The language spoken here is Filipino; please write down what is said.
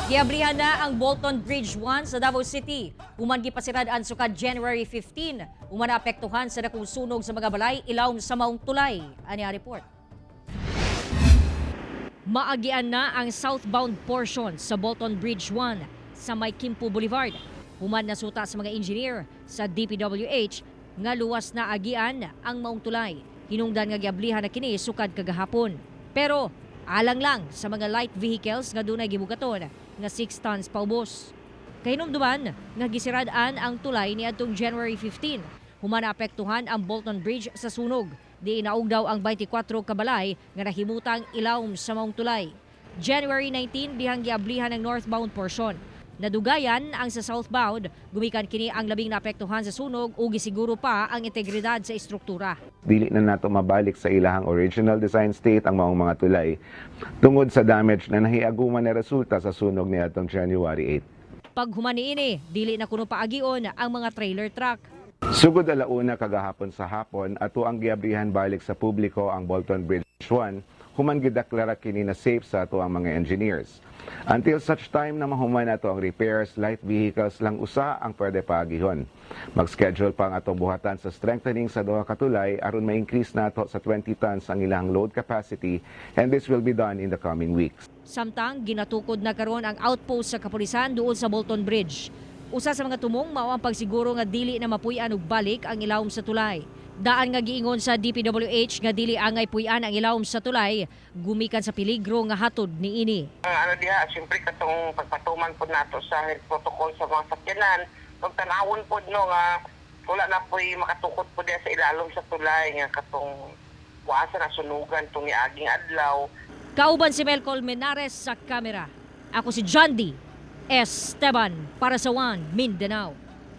Giabrihan na ang Bolton Bridge 1 sa Davao City. Human gipasirad-an sukad January 15. Human naapektuhan sa dakong sunog sa mga balay ilawom sa maong tulay. Ani ang report. Maagian na ang southbound portion sa Bolton Bridge 1 sa may Kimpo Boulevard. Human nasuta sa mga engineer sa DPWH nga luwas na agian ang maong tulay. Hinungdan nga giablihan na kini sukad kagahapon. Pero alang lang sa mga light vehicles nga dunay gibugaton nga 6 tons paubos. Kahinumduman nga gisirad-an ang tulay niadtong January 15. Human naapektuhan ang Bolton Bridge sa sunog. Di inaog daw ang 24 kabalay nga nahimutang ilawom sa maong tulay. January 19 dihang giablihan ang northbound portion. Nadugayan ang sa southbound, gumikan kini ang labing naapektuhan sa sunog ug gisiguro pa ang integridad sa estruktura. Dili na nato mabalik sa ilahang original design state ang maong mga tulay tungod sa damage na nahiaguman na resulta sa sunog niadtong January 8. Pag humaniini, dili na kuno paagion ang mga trailer truck. Sugod alauna kagahapon sa hapon ato ang giabrihan balik sa publiko ang Bolton Bridge 1, human gideklara kini na safe sa ato ang mga engineers. Until such time na mahuman ato ang repairs, light vehicles lang usa ang pwede paagihon. Mag-schedule pa ang atong buhatan sa strengthening sa duha ka tulay aron ma-increase nato sa 20 tons ang ilang load capacity, and this will be done in the coming weeks. Samtang ginatukod na karon ang outpost sa kapulisan duol sa Bolton Bridge. Usa sa mga tumong mao ang pagsiguro nga dili na mapuy-an og balik ang ilawom sa tulay. Daan nga giingon sa DPWH nga dili angay puy-an ang ilawom sa tulay, gumikan sa peligro nga hatod niini. Ano diha, siyempre katong pagpatuman po nato sa health protocol sa mga sakyanan, pagtanawon po no nga wala na po'y makatukod po diha sa ilalom sa tulay nga katong wasa na sunugan tong niaging adlaw. Kauban si Melcol Menares sa kamera. Ako si John D. Esteban para sa One Mindanao.